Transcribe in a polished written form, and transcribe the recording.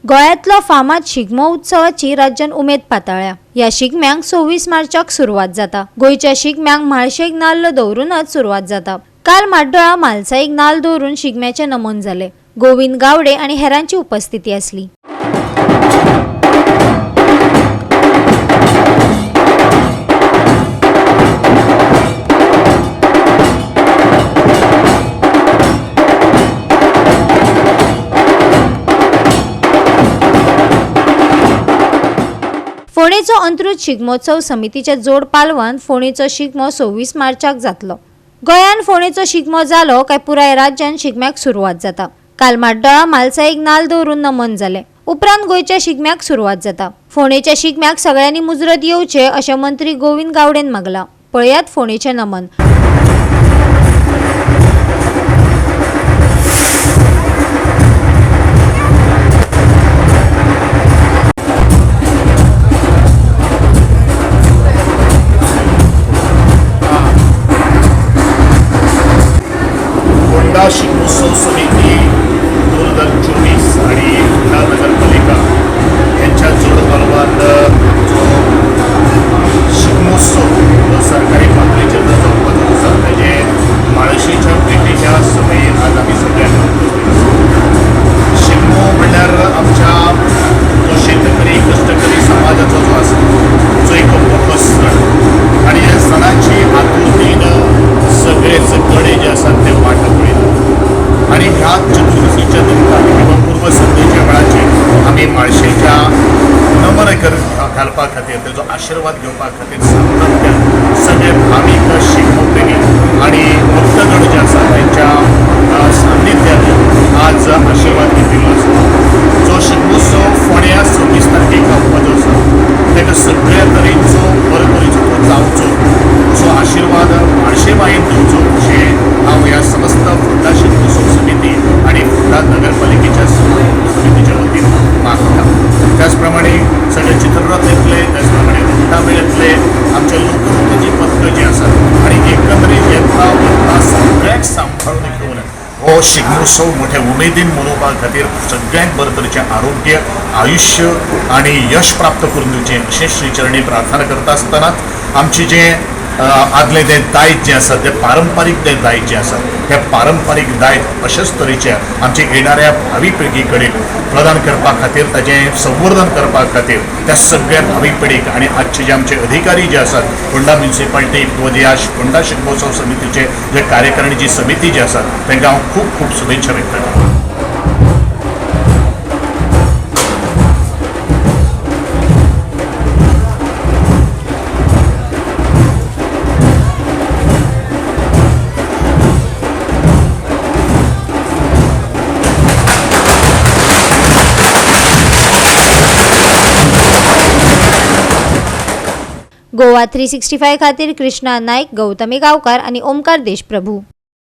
गोंयांतलो फामाद शिगमो उत्सवाची राज्यान उमेद पातळ्ळ्या। या शिगम्यांक 26 मार्चाक सुरवात जाता। गोंयच्या शिगम्यांक म्हाळशेक नाल्ल दवरूनच सुरवात जाता। काल म्हाड्डोळा म्हालसाईक नाल्ल दवरून शिगम्याचे नमन जाले। गोविंद गावडे आणि हेरांची उपस्थिती आसली। फोंडेचो अंत्रुज शिगमोत्सव समितीचे जोड पालवान फोंडेचो शिगमो 26 मार्चाक जातलो। गोंयान फोंडेचो शिगमो जालो काय पुराय राज्यान शिगम्याक सुरवात जाता। काल म्हाड्डोळा म्हालसाईक नाल्ल दवरून नमन जाले। उपरांत गोंयच्या शिगम्याक सुरवात जाता। फोंडेच्या शिगम्याक सगळ्यांनी मुजरत येवचे अशें मंत्री गोविंद गावडेन मागला। पळयात फोंडेचे नमन। शिगमोत्सव समिती 2024 आणि नगरपालिका यांच्या जोड पालवान शिगमोत्सव सरकारी पातळीचेर जाता तेजे म्हाळशेच्या भेटीच्या समयी आज आमी सगळ्यांक शिगमो म्हणल्यार आमच्या जो शेतकरी कष्टकरी समाजाचो जो आसा जो एक मोठो सण आणि ह्या सणाची आतुरतेन सगळेच गडे जे आसात ते वाट पळयतात आणि ह्या चतुर्थीच्या निमतान किंवा पूर्व संध्येच्या वेळाचेर आमी म्हाळशेच्या नमन घालपा खातीर तेजो आशिर्वाद घेवपा खातीर सातत्यान सगळे भावीक शिगमोप्रेमी आणि भक्तगण जे आसा त्यांच्या सान्निध्यान आज आशिर्वाद घेतिल्लो आसा। जो शिगमोत्सव फोंड्या 26 तारखेक जावपाचो आसा तेका सगळ्या तरेचो बरे तरेचो तो जावचो असो आशिर्वाद म्हाळशे मायेन दिवचो अशें हांव ह्या समस्त फोंडा शिगमोत्सव समिती आणि फोंडा नगरपालिकेच्या समितीच्या वतीन मागता। त्याच प्रमाणे सगळे चित्ररथ येतले, त्याच प्रमाणे घंटामेळ येतले, आमचे लोकनृत्याची पथकं जी आसात आणि एकंदरीत येता वता सगळ्यांक सांबाळून घेवन हो शिगमोत्सव मोठ्या उमेदीन मनोवपा खातीर सगळ्यांक बरे तरेचें आरोग्य आयुष्य आणि यश प्राप्त करून दिवचें अशें श्रीचरणी प्रार्थना करता आसतनाच आमचे जे आदले ते दायज जे आसा ते पारंपारीक ते दायज जे आसा हे पारंपारीक दायज अशेच तरेचे आमचे येणाऱ्या भावी पिळगी कडेन प्रदान करपा खातीर ताचें संवर्धन करपा खातीर त्या सगळ्या भावी पिळगेक आणि आजचे जे आमचे अधिकारी जे आसात फोंडा म्युनिसिपालिटी व जे आज फोंडा शिगमोत्सव समितीचे जे कार्यकारिणीची समिती जी आसा तांकां हांव खूब खूब शुभेच्छा व्यक्त करता। गोवा 365 खातीर कृष्णा नाईक, गौतमी गावकार आणि ओमकार देशप्रभू।